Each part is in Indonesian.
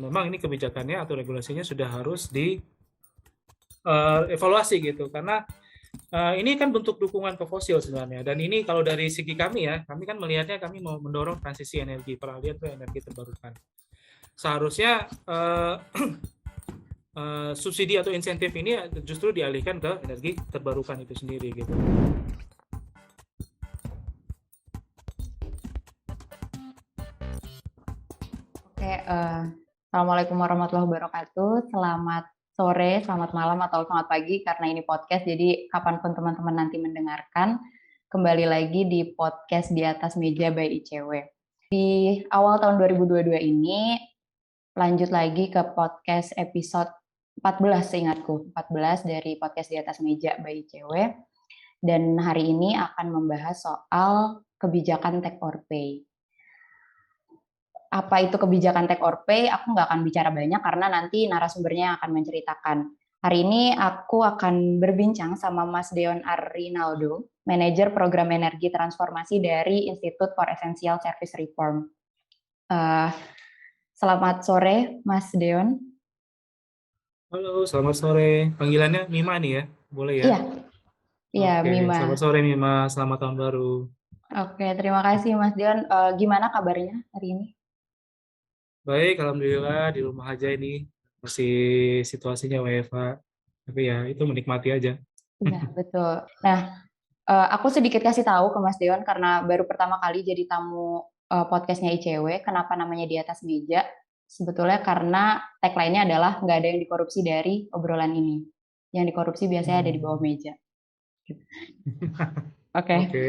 memang ini kebijakannya atau regulasinya sudah harus di evaluasi gitu, karena ini kan bentuk dukungan ke fosil sebenarnya. Dan ini kalau dari segi kami ya, kami kan melihatnya kami mau mendorong transisi energi, peralihan ke energi terbarukan. Seharusnya subsidi atau insentif ini justru dialihkan ke energi terbarukan itu sendiri gitu. Oke, Assalamualaikum warahmatullahi wabarakatuh. Selamat sore, selamat malam, atau selamat pagi karena ini podcast. Jadi kapanpun teman-teman nanti mendengarkan, kembali lagi di podcast Di Atas Meja by ICW. Di awal tahun 2022 ini, lanjut lagi ke podcast episode 14 seingatku, 14 dari podcast Di Atas Meja by ICW. Dan hari ini akan membahas soal kebijakan take or pay. Apa itu kebijakan take or pay, aku nggak akan bicara banyak karena nanti narasumbernya akan menceritakan. Hari ini aku akan berbincang sama Mas Deon Arrinaldo, Manajer Program Energi Transformasi dari Institute for Essential Service Reform. Selamat sore, Mas Deon. Halo, selamat sore. Panggilannya Mima nih ya, boleh ya? Iya, iya Oke, Mima. selamat sore Mima, selamat tahun baru. Oke, terima kasih Mas Deon. Gimana kabarnya hari ini? Baik, alhamdulillah di rumah aja ini. Masih situasinya WFH. Tapi ya itu menikmati aja. Iya, betul. Nah, aku sedikit kasih tahu ke Mas Deon karena baru pertama kali jadi tamu podcastnya ICW. Kenapa namanya Di Atas Meja? Sebetulnya karena tagline-nya adalah nggak ada yang dikorupsi dari obrolan ini. Yang dikorupsi biasanya ada di bawah meja. Oke. Oke.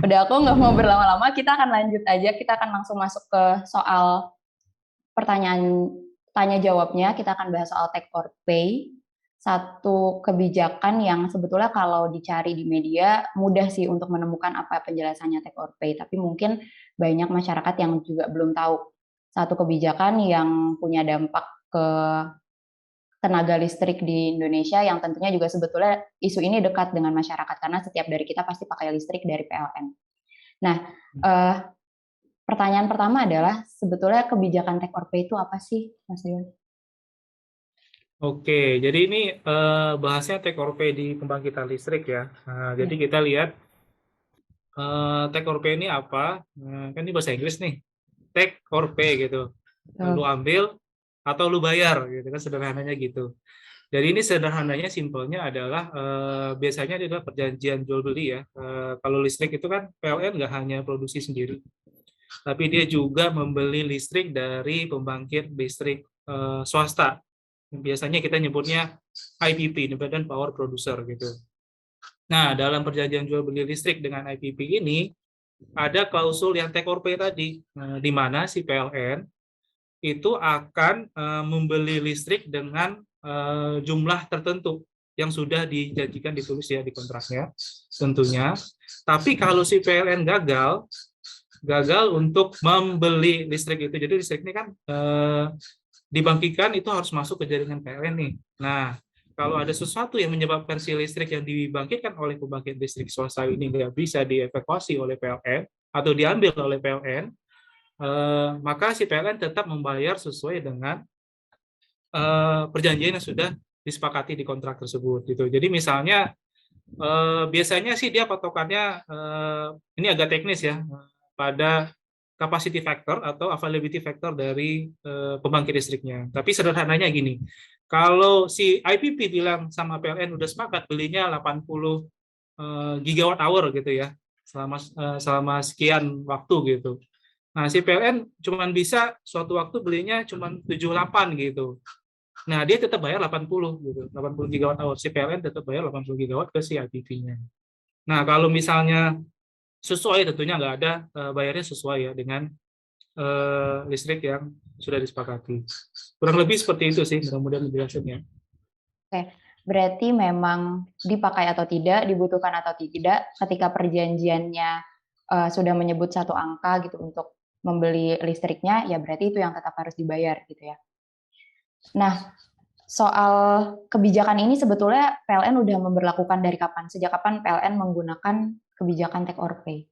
Udah, aku nggak mau berlama-lama. Kita akan lanjut aja. Kita akan langsung masuk ke soal pertanyaan tanya jawabnya. Kita akan bahas soal take or pay. Satu kebijakan yang sebetulnya kalau dicari di media mudah sih untuk menemukan apa penjelasannya take or pay, tapi mungkin banyak masyarakat yang juga belum tahu. Satu kebijakan yang punya dampak ke tenaga listrik di Indonesia yang tentunya juga sebetulnya isu ini dekat dengan masyarakat karena setiap dari kita pasti pakai listrik dari PLN. Nah, pertanyaan pertama adalah sebetulnya kebijakan take or pay itu apa sih, Mas Dewan? Oke, jadi ini bahasnya take or pay di pembangkitan listrik ya. Jadi kita lihat take or pay ini apa? Kan ini bahasa Inggris nih. Take or pay gitu. Lu ambil atau lu bayar gitu kan, sederhananya gitu. Jadi ini sederhananya, simpelnya adalah biasanya itu adalah perjanjian jual beli ya. Kalau listrik itu kan PLN nggak hanya produksi sendiri, tapi dia juga membeli listrik dari pembangkit listrik swasta. Biasanya kita nyebutnya IPP, Independent Power Producer gitu. Nah, dalam perjanjian jual beli listrik dengan IPP ini ada klausul yang take or pay tadi, di mana si PLN itu akan membeli listrik dengan jumlah tertentu yang sudah dijanjikan, ditulis ya di kontraknya tentunya. Tapi kalau si PLN gagal untuk membeli listrik itu, jadi listrik ini kan dibangkitkan itu harus masuk ke jaringan PLN nih. Nah, kalau ada sesuatu yang menyebabkan si listrik yang dibangkitkan oleh pembangkit listrik swasta ini nggak bisa dievakuasi oleh PLN atau diambil oleh PLN, maka si PLN tetap membayar sesuai dengan perjanjian yang sudah disepakati di kontrak tersebut gitu. Jadi misalnya biasanya sih dia patokannya ini agak teknis ya, pada capacity factor atau availability factor dari pembangkit listriknya. Tapi sederhananya gini, kalau si IPP bilang sama PLN udah sepakat belinya 80 gigawatt hour gitu ya, selama sekian waktu gitu. Nah, si PLN cuma bisa suatu waktu belinya cuma 78 gitu. Nah, dia tetap bayar 80 gitu, 80 gigawatt hour. Si PLN tetap bayar 80 gigawatt ke si IPP-nya. Nah, kalau misalnya sesuai, tentunya nggak ada bayarnya sesuai ya dengan listrik yang sudah disepakati. Kurang lebih seperti itu sih, mudah-mudahan menjelaskannya. Oke, berarti memang dipakai atau tidak, dibutuhkan atau tidak, ketika perjanjiannya sudah menyebut satu angka gitu untuk membeli listriknya, ya berarti itu yang tetap harus dibayar gitu ya. Nah, soal kebijakan ini sebetulnya PLN udah memberlakukan dari kapan? Sejak kapan PLN menggunakan kebijakan take or pay?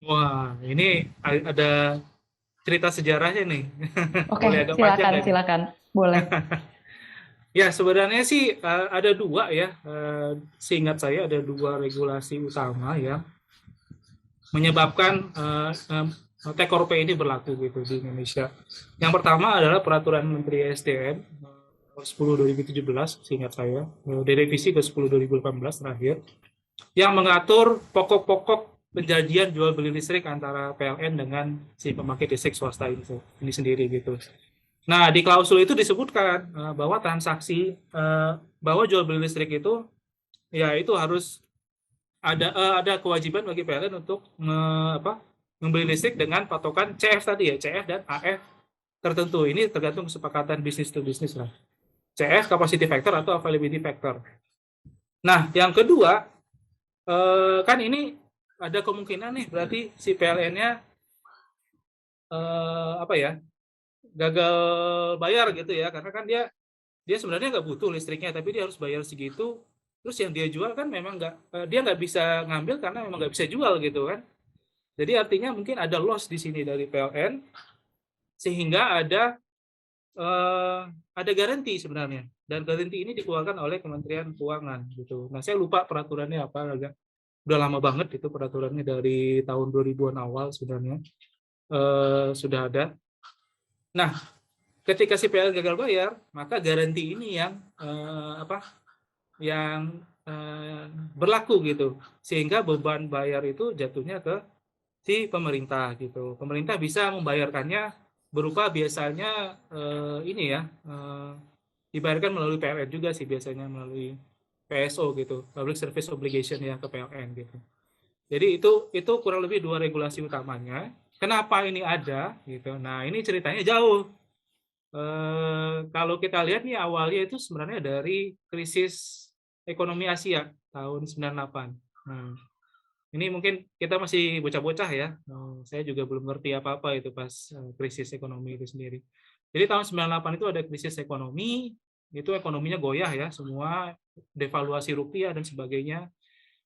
Wah, ini ada cerita sejarahnya nih. Oke, Boleh agak panjang silakan, nggak nih? silakan. Boleh. Ya, sebenarnya sih ada dua ya. Seingat saya ada dua regulasi utama ya menyebabkan take or pay ini berlaku gitu di Indonesia. Yang pertama adalah peraturan Menteri SDM 10 2017 seingat saya, direvisi ke 10 2018 terakhir, yang mengatur pokok-pokok perjanjian jual beli listrik antara PLN dengan si pembangkit listrik swasta ini sendiri gitu. Nah, di klausul itu disebutkan bahwa transaksi bahwa jual beli listrik itu ya itu harus ada kewajiban bagi PLN untuk membeli listrik dengan patokan CF tadi ya, CF dan AF tertentu. Ini tergantung kesepakatan bisnis to bisnis lah. CF capacity factor atau availability factor. Nah, yang kedua kan ini ada kemungkinan nih berarti si PLN-nya apa ya gagal bayar gitu ya karena kan dia sebenarnya nggak butuh listriknya tapi dia harus bayar segitu terus yang dia jual kan memang nggak dia nggak bisa ngambil karena memang nggak bisa jual gitu kan jadi artinya mungkin ada loss di sini dari PLN sehingga eh, ada garansi sebenarnya dan garansi ini dikeluarkan oleh Kementerian Keuangan gitu. Nah saya lupa peraturannya apa agak udah lama banget itu peraturannya dari tahun 2000-an awal sebenarnya sudah ada. Nah ketika si PLN gagal bayar maka garansi ini yang yang berlaku gitu sehingga beban bayar itu jatuhnya ke si pemerintah gitu pemerintah bisa membayarkannya berupa biasanya ini ya dibayarkan melalui PLN juga sih biasanya melalui PSO gitu Public Service Obligation ya ke PLN gitu jadi itu kurang lebih dua regulasi utamanya kenapa ini ada gitu nah ini ceritanya jauh kalau kita lihat nih awalnya itu sebenarnya dari krisis ekonomi Asia tahun 98. Nah, ini mungkin kita masih bocah-bocah ya. Saya juga belum ngerti apa-apa itu pas krisis ekonomi itu sendiri. Jadi tahun 98 itu ada krisis ekonomi, itu ekonominya goyah ya, semua devaluasi rupiah dan sebagainya.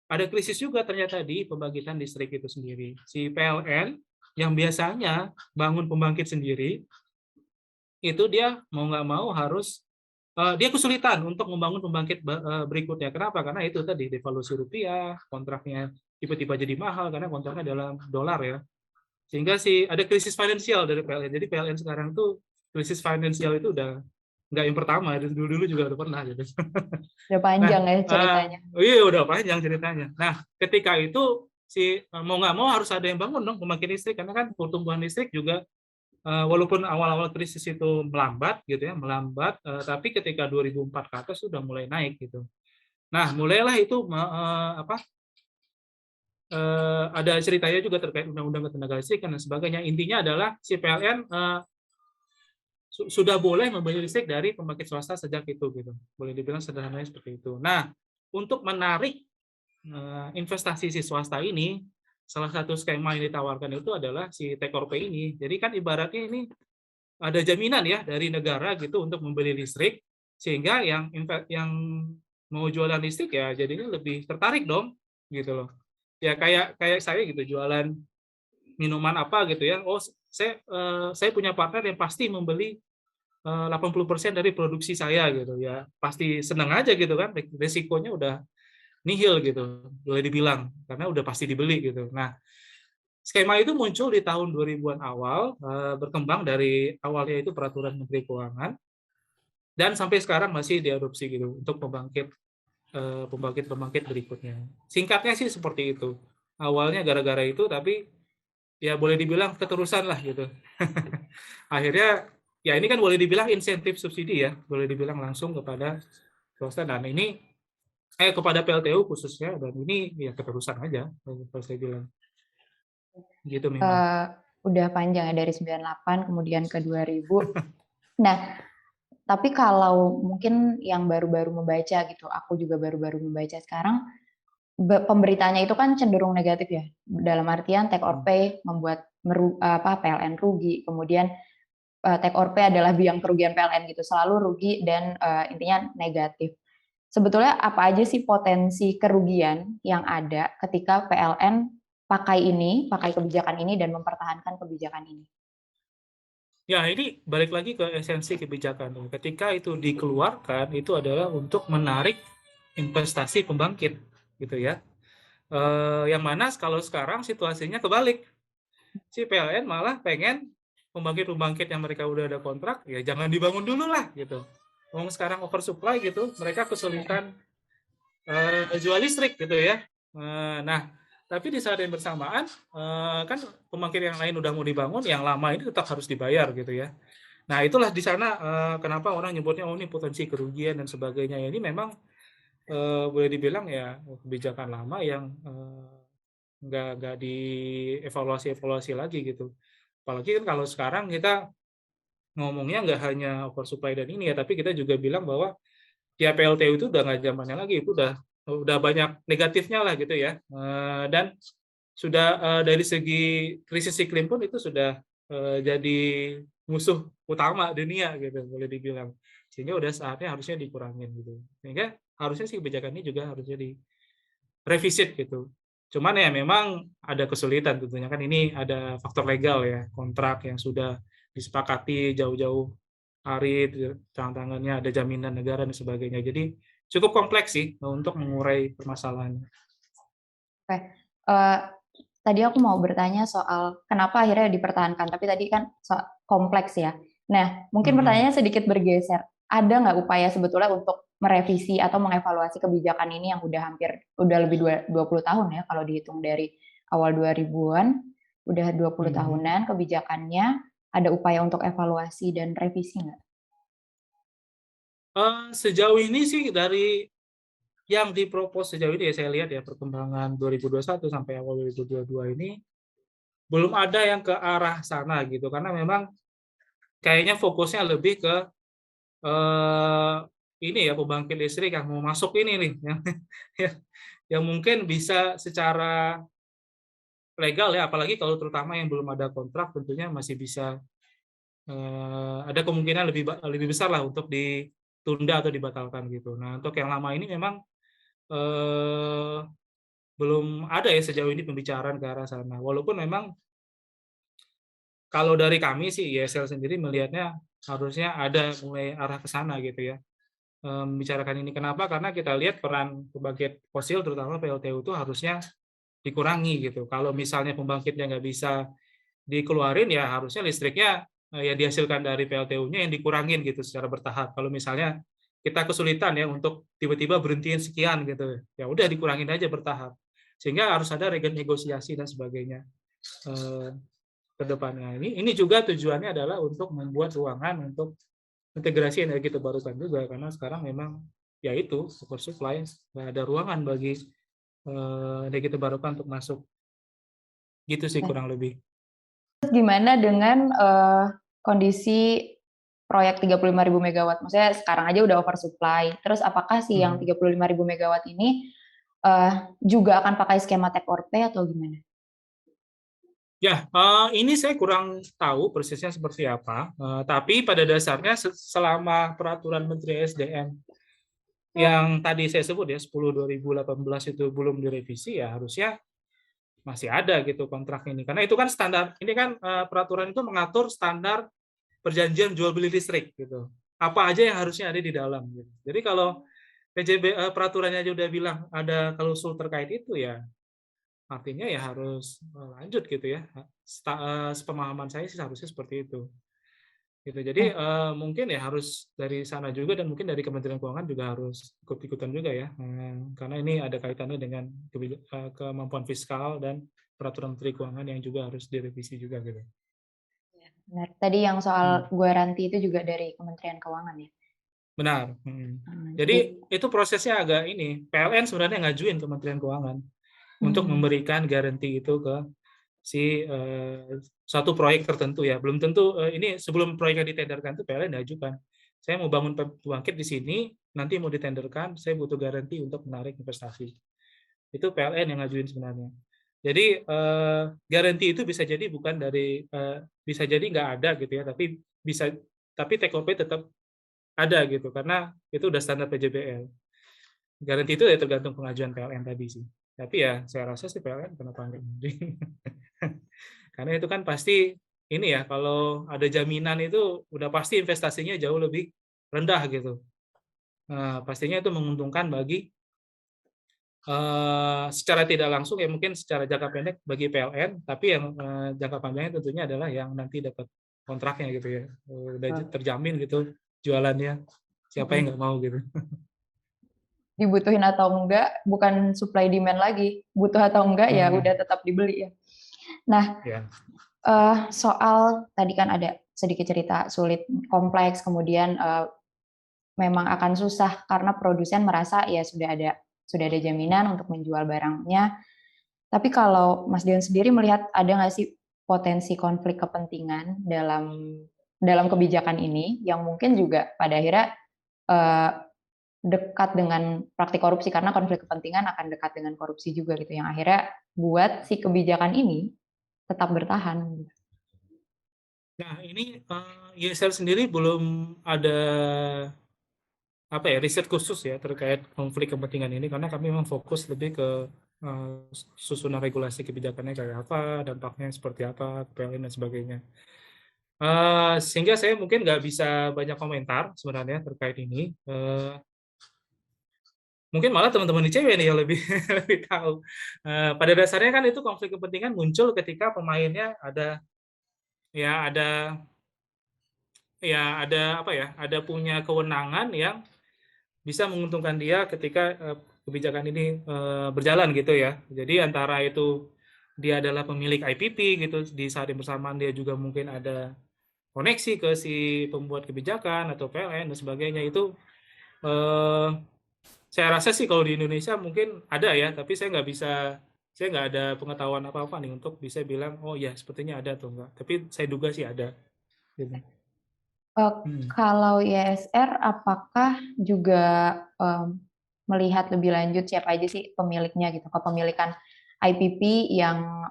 Ada krisis juga ternyata di pembangkitan listrik itu sendiri. Si PLN yang biasanya bangun pembangkit sendiri, itu dia mau nggak mau harus dia kesulitan untuk membangun pembangkit berikutnya. Kenapa? Karena itu tadi devaluasi rupiah, kontraknya tiba-tiba jadi mahal karena kontraknya dalam dolar ya. Sehingga ada krisis finansial dari PLN. Jadi PLN sekarang tuh krisis finansial itu udah nggak yang pertama, dulu-dulu juga udah pernah gitu. Udah Nah, panjang ya ceritanya. iya udah panjang ceritanya. Nah, ketika itu mau nggak mau harus ada yang bangun dong pembangkit listrik karena kan pertumbuhan listrik juga walaupun awal-awal krisis itu melambat gitu ya, melambat, tapi ketika 2004 ke atas sudah mulai naik gitu. Nah, mulailah itu ada ceritanya juga terkait undang-undang ketenaga listrikan dan sebagainya. Intinya adalah si PLN sudah boleh membeli listrik dari pembangkit swasta sejak itu gitu. Boleh dibilang sederhananya seperti itu. Nah, untuk menarik investasi si swasta ini, salah satu skema yang ditawarkan itu adalah si take or pay ini. Jadi kan ibaratnya ini ada jaminan ya dari negara gitu untuk membeli listrik sehingga yang mau jualan listrik ya jadinya lebih tertarik dong gitu loh ya kayak kayak saya gitu jualan minuman apa gitu ya oh saya punya partner yang pasti membeli 80% dari produksi saya gitu ya pasti senang aja gitu kan resikonya udah nihil gitu boleh dibilang karena udah pasti dibeli gitu nah skema itu muncul di tahun 2000-an awal, berkembang dari awalnya itu peraturan Menteri Keuangan, dan sampai sekarang masih diadopsi gitu untuk pembangkit-pembangkit berikutnya. Singkatnya sih seperti itu. Awalnya gara-gara itu, tapi ya boleh dibilang keterusan lah gitu. Akhirnya ya ini kan boleh dibilang insentif subsidi ya, boleh dibilang langsung kepada swasta dan ini kepada PLTU khususnya dan ini ya keterusan aja kalau saya bilang gitu memang. Udah panjang ya dari 98 kemudian ke 2000. Nah, tapi kalau mungkin yang baru-baru membaca gitu, aku juga baru-baru membaca sekarang, pemberitaannya itu kan cenderung negatif ya. Dalam artian take or pay membuat PLN rugi, kemudian take or pay adalah biang kerugian PLN gitu, selalu rugi dan intinya negatif. Sebetulnya apa aja sih potensi kerugian yang ada ketika PLN pakai kebijakan ini dan mempertahankan kebijakan ini? Ya, ini balik lagi ke esensi kebijakan. Ketika itu dikeluarkan, itu adalah untuk menarik investasi pembangkit, gitu ya. Yang mana kalau sekarang situasinya kebalik. Si PLN malah pengen pembangkit-pembangkit yang mereka udah ada kontrak, ya jangan dibangun dulu lah, gitu. Ngomong sekarang oversupply gitu, mereka kesulitan jual listrik gitu ya. Nah, tapi di saat yang bersamaan kan pembangkit yang lain udah mau dibangun, yang lama ini tetap harus dibayar gitu ya. Nah, itulah di sana kenapa orang nyebutnya oh ini potensi kerugian dan sebagainya. Ini memang boleh dibilang ya kebijakan lama yang nggak dievaluasi lagi gitu. Apalagi kan kalau sekarang kita ngomongnya nggak hanya oversupply dan ini ya, tapi kita juga bilang bahwa ya PLTU itu udah nggak zamannya lagi, itu udah banyak negatifnya lah gitu ya. Dan sudah dari segi krisis iklim pun itu sudah jadi musuh utama dunia gitu boleh dibilang. Sehingga udah saatnya harusnya dikurangin gitu. Sehingga harusnya sih kebijakan ini juga harusnya direvisit gitu. Cuman ya memang ada kesulitan tentunya kan ini ada faktor legal ya, kontrak yang sudah disepakati jauh-jauh hari, tantangannya ada jaminan negara dan sebagainya. Jadi cukup kompleks sih untuk mengurai permasalahannya. Oke, tadi aku mau bertanya soal kenapa akhirnya dipertahankan, tapi tadi kan kompleks ya. Nah, mungkin Hmm. pertanyaannya sedikit bergeser. Ada nggak upaya sebetulnya untuk merevisi atau mengevaluasi kebijakan ini yang udah lebih 20 tahun ya, kalau dihitung dari awal 2000-an, udah 20 Hmm. tahunan kebijakannya, ada upaya untuk evaluasi dan revisi nggak? Sejauh ini sih dari yang dipropos sejauh ini ya saya lihat ya perkembangan 2021 sampai awal 2022 ini belum ada yang ke arah sana gitu karena memang kayaknya fokusnya lebih ke eh, ini ya pembangkit listrik yang mau masuk ini nih yang, yang mungkin bisa secara legal ya apalagi kalau terutama yang belum ada kontrak tentunya masih bisa ada kemungkinan lebih besar lah untuk ditunda atau dibatalkan gitu. Nah untuk yang lama ini memang eh, belum ada ya sejauh ini pembicaraan ke arah sana. Walaupun memang kalau dari kami sih ISL sendiri melihatnya harusnya ada mulai arah ke sana gitu ya. Membicarakan ini kenapa? Karena kita lihat peran pembangkit fosil terutama PLTU itu harusnya dikurangi gitu. Kalau misalnya pembangkitnya nggak bisa dikeluarin ya harusnya listriknya yang dihasilkan dari PLTU-nya yang dikurangin gitu secara bertahap. Kalau misalnya kita kesulitan ya untuk tiba-tiba berhentiin sekian gitu, ya udah dikurangin aja bertahap. Sehingga harus ada negosiasi dan sebagainya ke depannya. Ini juga tujuannya adalah untuk membuat ruangan untuk integrasi energi terbarukan juga karena sekarang memang ya itu oversupply nggak ada ruangan bagi energi terbarukan untuk masuk gitu sih kurang lebih. Terus gimana dengan kondisi proyek 35.000 megawatt? Maksudnya sekarang aja udah oversupply. Terus apakah sih yang Hmm. 35.000 megawatt ini juga akan pakai skema take or pay atau gimana? Ya, ini saya kurang tahu persisnya seperti apa, tapi pada dasarnya selama peraturan Menteri SDM yang tadi saya sebut ya 10/2018 itu belum direvisi ya harusnya masih ada gitu kontrak ini. Karena itu kan standar, ini kan peraturan itu mengatur standar perjanjian jual beli listrik gitu. Apa aja yang harusnya ada di dalam gitu. Jadi kalau peraturannya aja udah bilang ada klausul terkait itu ya artinya ya harus lanjut gitu ya. Sepemahaman saya sih harusnya seperti itu. Gitu. Jadi Oke. mungkin ya harus dari sana juga dan mungkin dari Kementerian Keuangan juga harus ikut-ikutan juga ya. Karena ini ada kaitannya dengan kemampuan fiskal dan peraturan Menteri Keuangan yang juga harus direvisi juga gitu. Benar. Tadi yang soal Hmm. guaranti itu juga dari Kementerian Keuangan ya. Benar. Jadi Jadi itu prosesnya agak ini. PLN sebenarnya ngajuin Kementerian Keuangan untuk memberikan garansi itu ke si satu proyek tertentu ya. Belum tentu ini sebelum proyeknya ditenderkan itu PLN ajukan. Saya mau bangun pembangkit di sini, nanti mau ditenderkan, saya butuh garansi untuk menarik investasi. Itu PLN yang ngajuin sebenarnya. Jadi garansi itu bisa jadi bukan dari bisa jadi nggak ada gitu ya, tapi take or pay tetap ada gitu karena itu udah standar PJBL. Garansi itu ya tergantung pengajuan PLN tadi sih. Tapi ya saya rasa sih PLN kenapa nggak mending. Karena itu kan pasti ini ya, kalau ada jaminan itu udah pasti investasinya jauh lebih rendah gitu. Pastinya itu menguntungkan bagi secara tidak langsung ya mungkin secara jangka pendek bagi PLN, tapi yang jangka panjangnya tentunya adalah yang nanti dapat kontraknya gitu ya, udah terjamin gitu jualannya, siapa yang nggak mau gitu. Dibutuhin atau enggak bukan supply demand lagi, butuh atau enggak ya udah tetap dibeli ya. Nah, Ya. soal tadi kan ada sedikit cerita sulit, kompleks, kemudian memang akan susah karena produsen merasa ya sudah ada jaminan untuk menjual barangnya. Tapi kalau Mas Dion sendiri melihat ada nggak sih potensi konflik kepentingan dalam kebijakan ini yang mungkin juga pada akhirnya eh, dekat dengan praktik korupsi karena konflik kepentingan akan dekat dengan korupsi juga gitu yang akhirnya buat si kebijakan ini tetap bertahan. Nah, ini YSL sendiri belum ada apa ya riset khusus ya terkait konflik kepentingan ini karena kami memang fokus lebih ke eh, susunan regulasi kebijakannya kayak apa, dampaknya seperti apa, PLN dan sebagainya. Sehingga saya mungkin nggak bisa banyak komentar sebenarnya terkait ini. Mungkin malah teman-teman di ICW nih yang lebih lebih tahu. Pada dasarnya kan itu konflik kepentingan muncul ketika pemainnya ada ada apa ya, ada punya kewenangan yang bisa menguntungkan dia ketika kebijakan ini berjalan gitu ya. Jadi antara itu dia adalah pemilik IPP gitu, di saat yang bersamaan dia juga mungkin ada koneksi ke si pembuat kebijakan atau PLN dan sebagainya itu eh, saya rasa sih kalau di Indonesia mungkin ada ya, tapi saya nggak ada pengetahuan apa-apa nih untuk bisa bilang oh ya sepertinya ada atau enggak. Tapi saya duga sih ada. Gitu. Kalau ISR, apakah juga melihat lebih lanjut siapa aja sih pemiliknya gitu, kepemilikan IPP yang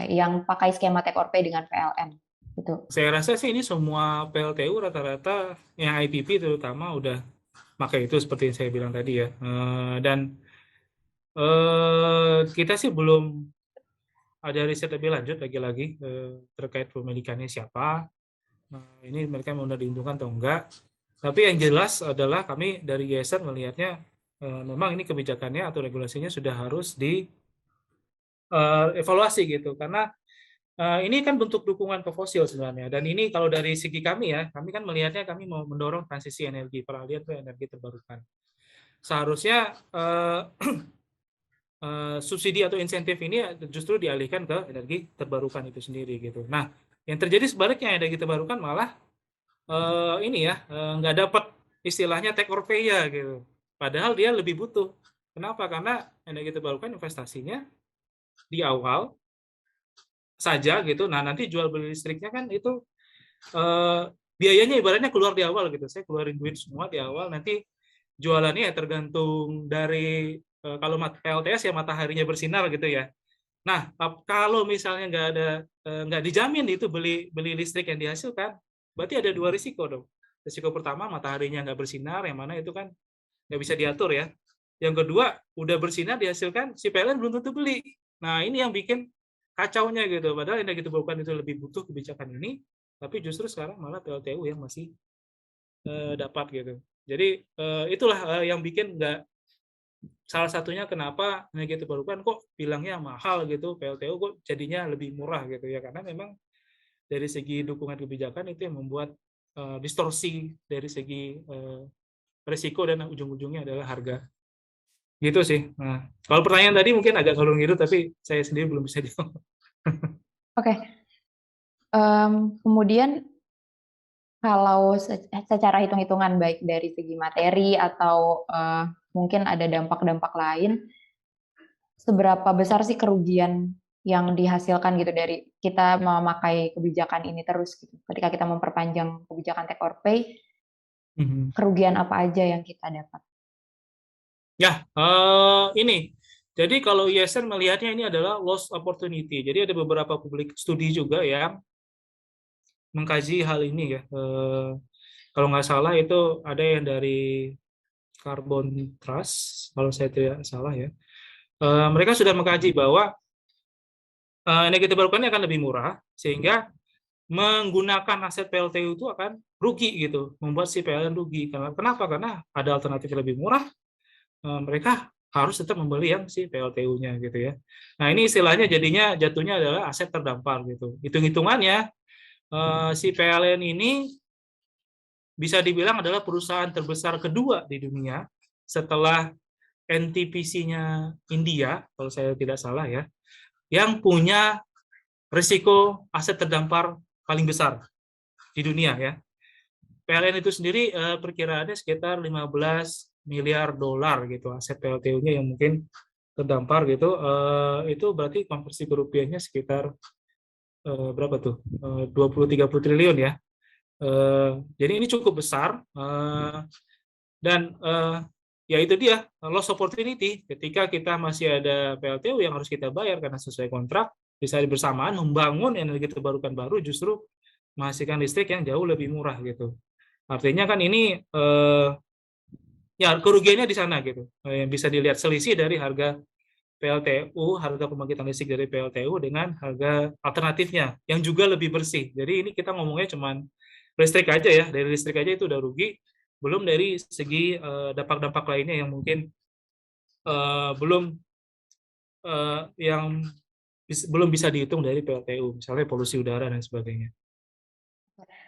yang pakai skema take or pay dengan PLN gitu. Saya rasa sih ini semua PLTU rata-rata yang IPP terutama udah pakai itu seperti yang saya bilang tadi ya. Dan kita sih belum ada riset lebih lanjut lagi-lagi terkait pemilikannya siapa. Ini mereka mau diuntungkan atau enggak. Tapi yang jelas adalah kami dari YSR melihatnya memang ini kebijakannya atau regulasinya sudah harus dievaluasi gitu karena ini kan bentuk dukungan ke fosil sebenarnya dan ini kalau dari segi kami ya kami kan melihatnya kami mau mendorong transisi energi peralihan ke energi terbarukan seharusnya subsidi atau insentif ini justru dialihkan ke energi terbarukan itu sendiri gitu. Nah yang terjadi sebaliknya energi terbarukan malah ini ya nggak dapat istilahnya take or pay ya gitu. Padahal dia lebih butuh. Kenapa? Karena energi terbarukan investasinya di awal saja gitu. Nah nanti jual beli listriknya kan itu eh, biayanya ibaratnya keluar di awal gitu. Saya keluarin duit semua di awal. Nanti jualannya ya tergantung dari kalau PLTS ya mataharinya bersinar gitu ya. Nah kalau misalnya nggak dijamin itu beli beli listrik yang dihasilkan, berarti ada dua risiko dong. Risiko pertama mataharinya nggak bersinar, yang mana itu kan nggak bisa diatur ya. Yang kedua udah bersinar dihasilkan si PLN belum tentu beli. Nah ini yang bikin kacaunya gitu. Padahal energi terbarukan itu lebih butuh kebijakan ini, tapi justru sekarang malah PLTU yang masih dapat gitu. Jadi itulah yang bikin nggak salah satunya kenapa energi terbarukan kok bilangnya mahal gitu, PLTU kok jadinya lebih murah gitu ya karena memang dari segi dukungan kebijakan itu yang membuat distorsi dari segi risiko dan ujung-ujungnya adalah harga. Gitu sih. Nah, kalau pertanyaan tadi mungkin agak ngalur ngidul tapi saya sendiri belum bisa jawab. Oke. Kemudian kalau secara hitung-hitungan baik dari segi materi atau mungkin ada dampak-dampak lain, seberapa besar sih kerugian yang dihasilkan gitu dari kita memakai kebijakan ini terus gitu. Ketika kita memperpanjang kebijakan take or pay, kerugian apa aja yang kita dapat? Ya, ini. Jadi kalau ISR melihatnya ini adalah lost opportunity. Jadi ada beberapa publik studi juga yang mengkaji hal ini ya. Kalau nggak salah itu ada yang dari Carbon Trust, kalau saya tidak salah ya. Mereka sudah mengkaji bahwa energi terbarukan ini akan lebih murah, sehingga menggunakan aset PLTU itu akan rugi gitu, membuat si PLN rugi. Kenapa? Karena ada alternatif lebih murah, mereka harus tetap membeli yang si PLTU-nya gitu ya. Nah ini istilahnya jatuhnya adalah aset terdampar gitu. Hitung-hitungannya si PLN ini bisa dibilang adalah perusahaan terbesar kedua di dunia setelah NTPC-nya India, kalau saya tidak salah ya, yang punya risiko aset terdampar paling besar di dunia ya. PLN itu sendiri perkiraannya sekitar 15 miliar dolar gitu aset PLTU-nya yang mungkin terdampar gitu. Itu berarti konversi ke rupiahnya sekitar berapa tuh? 20-30 triliun ya. Jadi ini cukup besar dan ya itu dia loss opportunity ketika kita masih ada PLTU yang harus kita bayar karena sesuai kontrak, bisa bersamaan membangun energi terbarukan baru justru menghasilkan listrik yang jauh lebih murah gitu. Artinya kan ini ya kerugiannya di sana gitu. Yang bisa dilihat selisih dari harga PLTU, harga pembangkitan listrik dari PLTU dengan harga alternatifnya yang juga lebih bersih. Jadi ini kita ngomongnya cuman listrik aja ya, dari listrik aja itu udah rugi, belum dari segi dampak-dampak lainnya yang mungkin belum yang belum bisa dihitung dari PLTU, misalnya polusi udara dan sebagainya.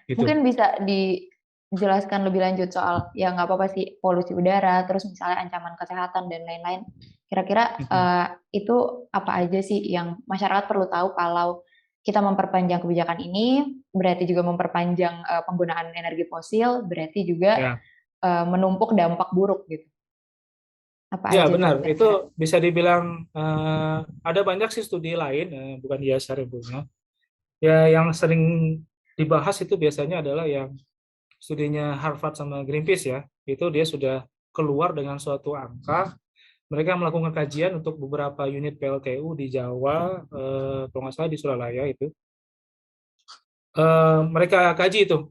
Gitu. Mungkin bisa dijelaskan lebih lanjut soal ya nggak apa-apa sih polusi udara, terus misalnya ancaman kesehatan dan lain-lain. Kira-kira itu apa aja sih yang masyarakat perlu tahu kalau kita memperpanjang kebijakan ini, berarti juga memperpanjang penggunaan energi fosil, berarti juga menumpuk dampak buruk gitu. Apa Ya aja benar, tuh itu kira-kira? bisa dibilang ada banyak sih studi lain, bukan IASR yang punya. Ya yang sering dibahas itu biasanya adalah yang studinya Harvard sama Greenpeace ya. Itu dia sudah keluar dengan suatu angka. Mereka melakukan kajian untuk beberapa unit PLTU di Jawa, kalau nggak salah di Suralaya itu. Mereka kaji itu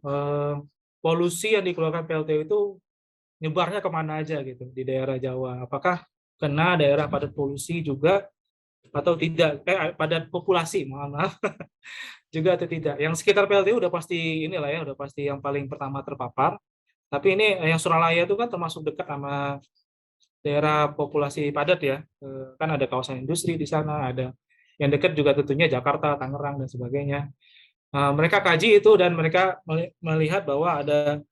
polusi yang dikeluarkan PLTU itu nyebarnya kemana aja gitu di daerah Jawa. Apakah kena daerah padat polusi juga atau tidak? Padat populasi, mohon maaf, juga atau tidak? Yang sekitar PLTU udah pasti inilah ya, udah pasti yang paling pertama terpapar. Tapi ini yang Suralaya itu kan termasuk dekat sama daerah populasi padat ya. Kan ada kawasan industri di sana, ada yang dekat juga tentunya Jakarta, Tangerang dan sebagainya. Mereka kaji itu dan mereka melihat bahwa ada,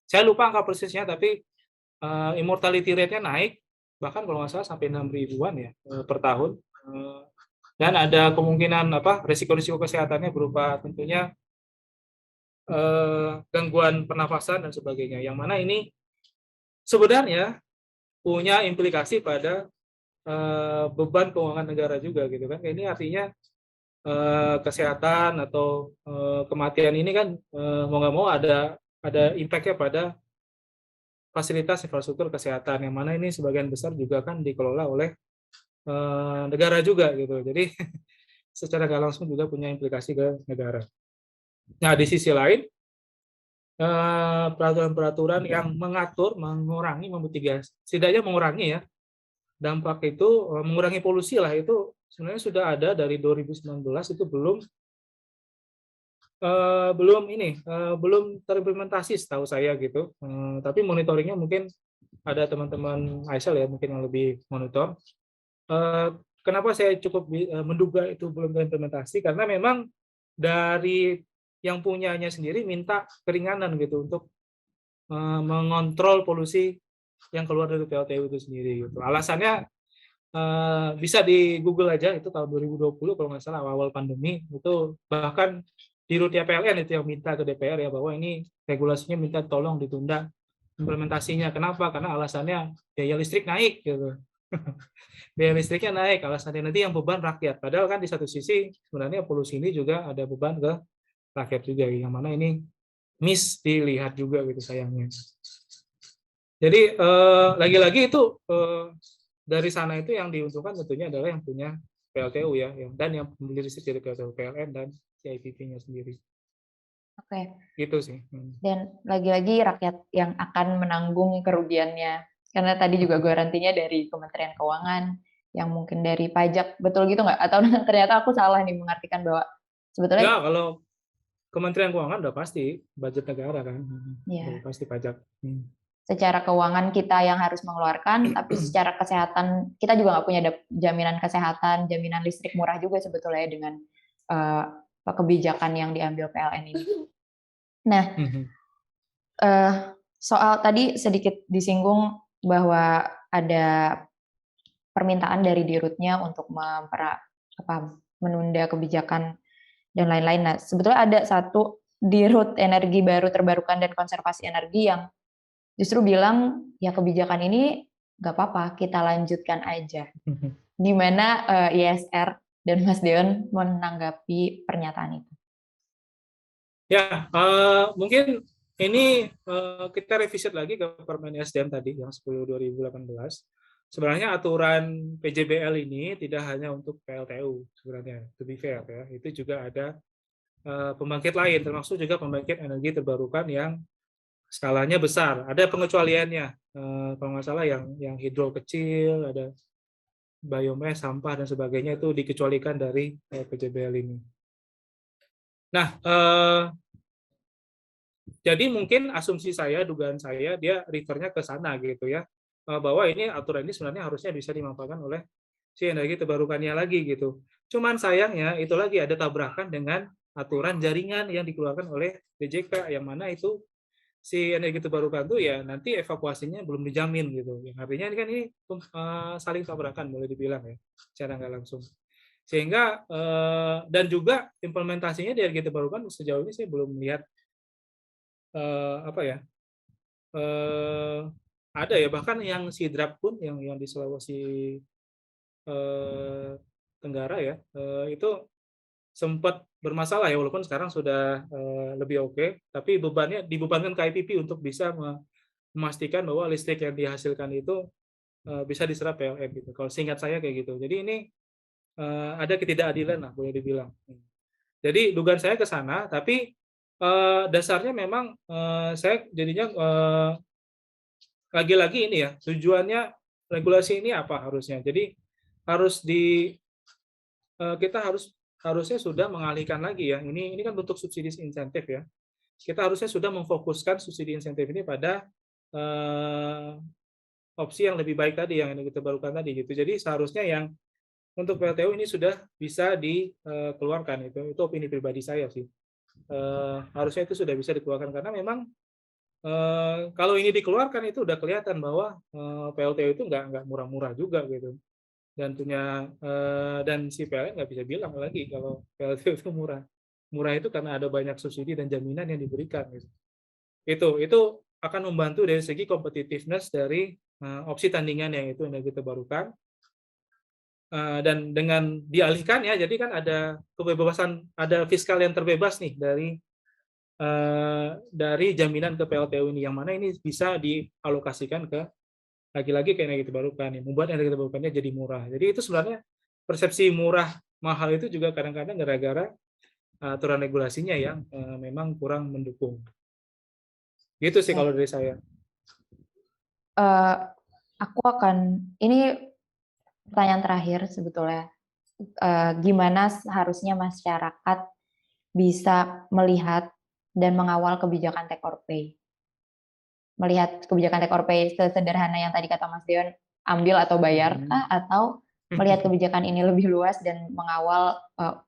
saya lupa angka persisnya, tapi immortality rate-nya naik, bahkan kalau nggak salah sampai 6 ribuan ya per tahun. Dan ada kemungkinan risiko-risiko kesehatannya berupa tentunya gangguan pernafasan dan sebagainya. Yang mana ini sebenarnya punya implikasi pada beban keuangan negara juga gitu kan. Ini artinya kesehatan atau kematian ini kan mau nggak mau ada impact-nya pada fasilitas infrastruktur kesehatan yang mana ini sebagian besar juga kan dikelola oleh negara juga gitu. Jadi secara nggak langsung juga punya implikasi ke negara. Nah di sisi lain peraturan-peraturan yang mengatur, mengurangi, memitigasi, setidaknya mengurangi ya dampak itu, mengurangi polusi lah itu sebenarnya sudah ada dari 2019 itu belum terimplementasi setahu saya gitu. Tapi monitoringnya mungkin ada teman-teman ISEL ya mungkin yang lebih monitor. Kenapa saya cukup menduga itu belum terimplementasi karena memang dari yang punyanya sendiri minta keringanan gitu untuk mengontrol polusi yang keluar dari PLTU itu sendiri gitu. Alasannya bisa di Google aja, itu tahun 2020 kalau nggak salah awal pandemi itu, bahkan di Rutia PLN itu yang minta ke DPR ya bahwa ini regulasinya minta tolong ditunda implementasinya. Kenapa? Karena alasannya biaya listrik naik gitu. Biaya listriknya naik, alasannya nanti yang beban rakyat. Padahal kan di satu sisi sebenarnya polusi ini juga ada beban ke rakyat juga, yang mana ini dilihat juga gitu sayangnya. Jadi lagi-lagi itu dari sana itu yang diuntungkan tentunya adalah yang punya PLTU ya, dan yang membeli listrik dari PLTU PLN dan CIPP-nya sendiri. Oke. Gitu sih. Dan lagi-lagi rakyat yang akan menanggung kerugiannya. Karena tadi juga garantinya dari Kementerian Keuangan, yang mungkin dari pajak, betul gitu nggak? Atau ternyata aku salah nih mengartikan bahwa sebetulnya Ya, Kementerian Keuangan udah pasti budget negara kan, udah Ya. pasti pajak. Secara keuangan kita yang harus mengeluarkan, tapi secara kesehatan kita juga nggak punya jaminan kesehatan, jaminan listrik murah juga sebetulnya dengan uh, kebijakan yang diambil PLN ini. Nah, soal tadi sedikit disinggung bahwa ada permintaan dari Dirutnya untuk menunda kebijakan dan lain-lain. Nah, sebetulnya ada satu Dirut Energi Baru Terbarukan dan Konservasi Energi yang justru bilang ya kebijakan ini nggak apa-apa, kita lanjutkan aja. Gimana ISR dan Mas Deon menanggapi pernyataan itu? Ya, mungkin ini kita revisit lagi ke Permen SDM tadi yang 10/2018. Sebenarnya aturan PJBL ini tidak hanya untuk PLTU sebenarnya, to be fair ya. Itu juga ada pembangkit lain, termasuk juga pembangkit energi terbarukan yang skalanya besar. Ada pengecualiannya, kalau nggak salah yang hidro kecil, ada biomass, sampah dan sebagainya itu dikecualikan dari PJBL ini. Nah, jadi mungkin asumsi saya, dugaan saya, dia refernya ke sana gitu ya, bahwa ini aturan ini sebenarnya harusnya bisa dimanfaatkan oleh si energi terbarukannya lagi gitu. Cuman sayangnya itu lagi ada tabrakan dengan aturan jaringan yang dikeluarkan oleh DJK, yang mana itu si energi terbarukan tuh ya nanti evakuasinya belum dijamin gitu. Yang artinya ini kan ini saling tabrakan boleh dibilang ya, secara nggak langsung. Sehingga dan juga implementasinya di energi terbarukan sejauh ini saya belum melihat apa ya, ada ya, bahkan yang sidrap pun yang di Sulawesi Tenggara ya, itu sempat bermasalah ya, walaupun sekarang sudah lebih oke, tapi dibebankan ke IPP untuk bisa memastikan bahwa listrik yang dihasilkan itu bisa diserap PLN gitu. Kalau singkat saya kayak gitu. Jadi ini ada ketidakadilan lah boleh dibilang. Jadi dugaan saya ke sana, tapi dasarnya memang saya jadinya lagi-lagi ini ya, tujuannya regulasi ini apa harusnya. Jadi harus kita harusnya sudah mengalihkan lagi ya. Ini kan bentuk subsidi insentif ya. Kita harusnya sudah memfokuskan subsidi insentif ini pada opsi yang lebih baik tadi, yang kita barukan tadi gitu. Jadi seharusnya yang untuk PLTU ini sudah bisa dikeluarkan, itu opini pribadi saya sih. Harusnya itu sudah bisa dikeluarkan karena memang kalau ini dikeluarkan itu udah kelihatan bahwa PLTU itu nggak murah-murah juga gitu. Dan dan si PLN nggak bisa bilang lagi kalau PLTU itu murah. Murah itu karena ada banyak subsidi dan jaminan yang diberikan gitu. Itu akan membantu dari segi competitiveness dari opsi tandingan yang itu energi terbarukan. Dan dengan dialihkan ya, jadi kan ada kebebasan, ada fiskal yang terbebas nih dari jaminan ke PLTU ini, yang mana ini bisa dialokasikan ke lagi-lagi ke energi terbarukan, yang membuat energi terbarukannya jadi murah. Jadi itu sebenarnya persepsi murah mahal itu juga kadang-kadang gara-gara aturan regulasinya yang memang kurang mendukung. Gitu sih kalau dari saya. Aku ini pertanyaan terakhir sebetulnya. Gimana seharusnya masyarakat bisa melihat dan mengawal kebijakan take or pay? Melihat kebijakan take or pay sesederhana yang tadi kata Mas Dion, ambil atau bayar kah? Atau melihat kebijakan ini lebih luas dan mengawal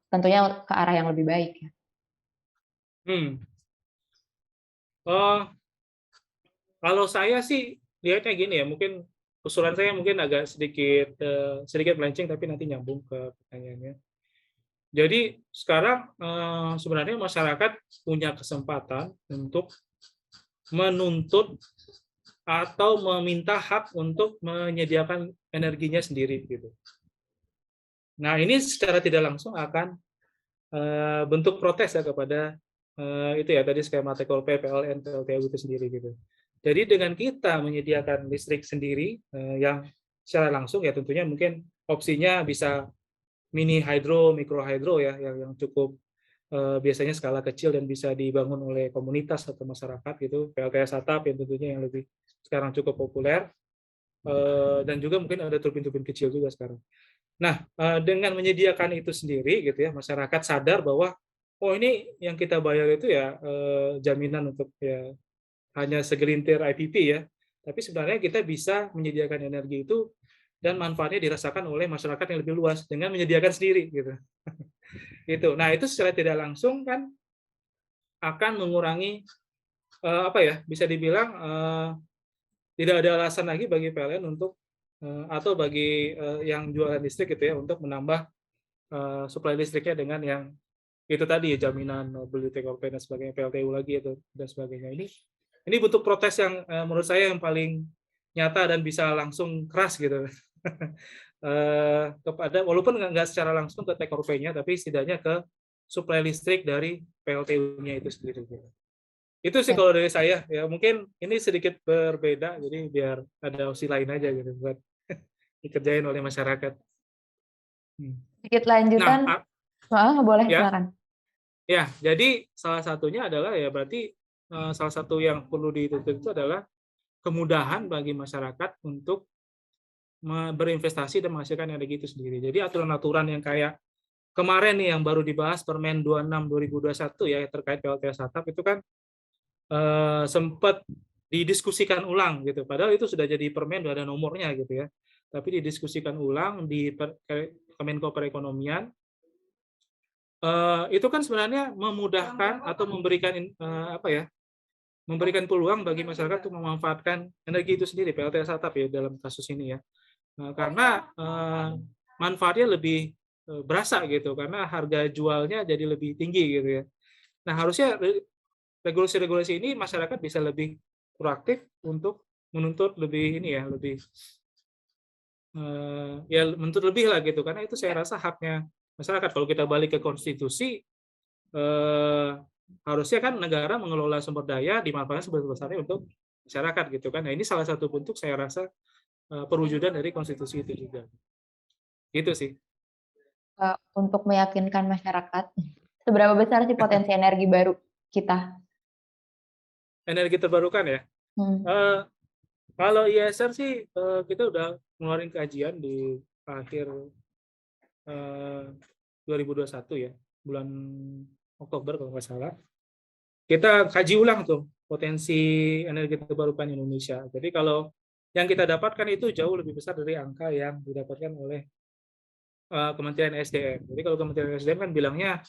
tentunya ke arah yang lebih baik ya? Kalau saya sih lihatnya gini ya, mungkin usulan saya mungkin agak sedikit melenceng tapi nanti nyambung ke pertanyaannya. Jadi sekarang sebenarnya masyarakat punya kesempatan untuk menuntut atau meminta hak untuk menyediakan energinya sendiri gitu. Nah, ini secara tidak langsung akan bentuk protes ya kepada itu ya tadi skema take or pay, PLN, PLTU itu sendiri gitu. Jadi dengan kita menyediakan listrik sendiri yang secara langsung ya tentunya mungkin opsinya bisa mini hydro, mikro hydro ya yang cukup biasanya skala kecil dan bisa dibangun oleh komunitas atau masyarakat gitu, PLTS atap yang tentunya yang lebih sekarang cukup populer, dan juga mungkin ada turbin-turbin kecil juga sekarang. Nah, dengan menyediakan itu sendiri gitu ya, masyarakat sadar bahwa oh ini yang kita bayar itu ya jaminan untuk ya hanya segelintir IPP ya, tapi sebenarnya kita bisa menyediakan energi itu dan manfaatnya dirasakan oleh masyarakat yang lebih luas dengan menyediakan sendiri gitu. Gitu. Nah, itu secara tidak langsung kan akan mengurangi apa ya? Bisa dibilang tidak ada alasan lagi bagi PLN untuk atau bagi yang jualan listrik gitu ya untuk menambah suplai listriknya dengan yang itu tadi ya jaminan beli take or pay dan sebagainya PLTU lagi itu dan sebagainya. Ini butuh protes yang menurut saya yang paling nyata dan bisa langsung keras gitu. Kepada walaupun nggak secara langsung ke take or pay-nya tapi setidaknya ke suplai listrik dari PLTU-nya itu sendiri gitu. Itu sih Oke. kalau dari saya ya mungkin ini sedikit berbeda jadi biar ada opsi lain aja gitu buat dikerjain oleh masyarakat. Hmm. Sedikit Nah, lanjutan, boleh ya, silakan. ya, jadi salah satunya adalah ya berarti salah satu yang perlu dituntut itu adalah kemudahan bagi masyarakat untuk berinvestasi dan menghasilkan energi itu sendiri. Jadi aturan-aturan yang kayak kemarin nih yang baru dibahas Permen 26 2021 ya terkait PLTS atap itu kan sempat didiskusikan ulang gitu. Padahal itu sudah jadi permen, sudah ada nomornya gitu ya. Tapi didiskusikan ulang di Kemenko Perekonomian. Itu kan sebenarnya memudahkan atau memberikan apa ya? Memberikan peluang bagi masyarakat untuk memanfaatkan energi itu sendiri PLTS atap ya dalam kasus ini ya. Karena manfaatnya lebih berasa gitu karena harga jualnya jadi lebih tinggi gitu ya. Nah, harusnya regulasi-regulasi ini masyarakat bisa lebih proaktif untuk menuntut lebih ini ya, lebih ya menuntut lebih lah gitu karena itu saya rasa haknya masyarakat. Kalau kita balik ke konstitusi harusnya kan negara mengelola sumber daya dimanfaatkan sebesar-besarnya untuk masyarakat gitu kan. Nah, ini salah satu bentuk saya rasa perwujudan dari konstitusi itu juga. Gitu sih. Untuk meyakinkan masyarakat, seberapa besar sih potensi energi baru kita? Energi terbarukan ya. Hmm. Kalau ISR sih kita udah ngeluarin kajian di akhir 2021 ya, bulan Oktober kalau nggak salah. Kita kaji ulang tuh potensi energi terbarukan Indonesia. Jadi kalau yang kita dapatkan itu jauh lebih besar dari angka yang didapatkan oleh Kementerian SDM. Jadi kalau Kementerian SDM kan bilangnya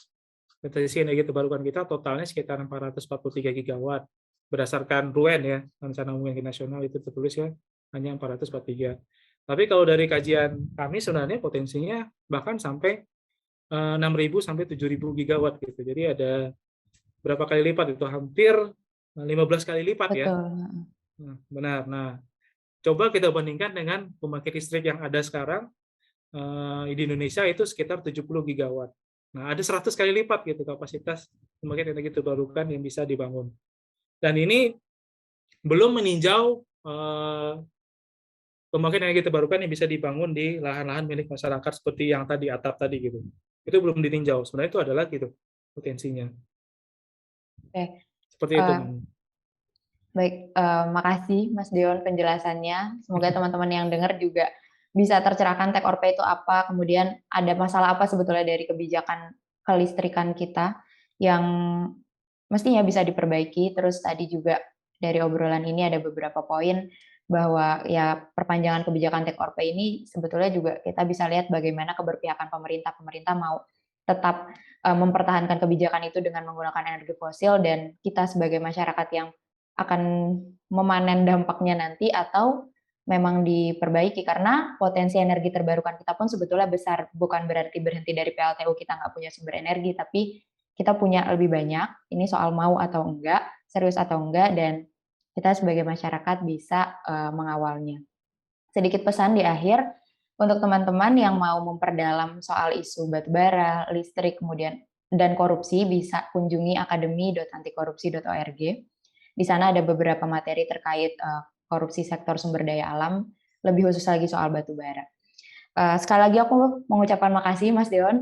potensi energi terbarukan kita totalnya sekitar 443 gigawatt. Berdasarkan RUEN ya, Rencana Umum Energi Nasional itu tertulis ya, hanya 443. Tapi kalau dari kajian kami sebenarnya potensinya bahkan sampai 6.000 sampai 7.000 gigawatt gitu. Jadi ada berapa kali lipat itu? Hampir 15 kali lipat ya. Betul. Benar. Nah, coba kita bandingkan dengan pembangkit listrik yang ada sekarang di Indonesia itu sekitar 70 gigawatt. Nah, ada 100 kali lipat gitu kapasitas pembangkit energi terbarukan yang bisa dibangun. Dan ini belum meninjau pembangkit energi terbarukan yang bisa dibangun di lahan-lahan milik masyarakat seperti yang tadi atap tadi gitu. Itu belum ditinjau. Sebenarnya itu adalah gitu potensinya. Oke. Seperti itu. Baik, makasih Mas Dion penjelasannya. Semoga teman-teman yang dengar juga bisa tercerahkan take or pay itu apa, kemudian ada masalah apa sebetulnya dari kebijakan kelistrikan kita yang mestinya bisa diperbaiki. Terus tadi juga dari obrolan ini ada beberapa poin bahwa ya perpanjangan kebijakan take or pay ini sebetulnya juga kita bisa lihat bagaimana keberpihakan pemerintah. Pemerintah mau tetap mempertahankan kebijakan itu dengan menggunakan energi fosil dan kita sebagai masyarakat yang akan memanen dampaknya nanti atau memang diperbaiki karena potensi energi terbarukan kita pun sebetulnya besar, bukan berarti berhenti dari PLTU kita nggak punya sumber energi, tapi kita punya lebih banyak, ini soal mau atau enggak, serius atau enggak, dan kita sebagai masyarakat bisa mengawalnya. Sedikit pesan di akhir, untuk teman-teman yang mau memperdalam soal isu batubara, listrik, kemudian dan korupsi, bisa kunjungi akademi.antikorupsi.org. Di sana ada beberapa materi terkait korupsi sektor sumber daya alam, lebih khusus lagi soal batu bara. Sekali lagi aku mengucapkan makasih Mas Deon.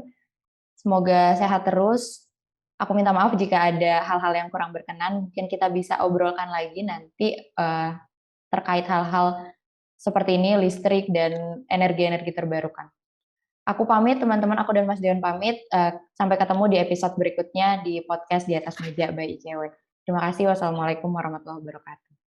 Semoga sehat terus. Aku minta maaf jika ada hal-hal yang kurang berkenan. Mungkin kita bisa obrolkan lagi nanti terkait hal-hal seperti ini, listrik dan energi-energi terbarukan. Aku pamit, teman-teman. Aku dan Mas Dion pamit. Sampai ketemu di episode berikutnya di podcast Di Atas Meja by ICW. Terima kasih. Wassalamualaikum warahmatullahi wabarakatuh.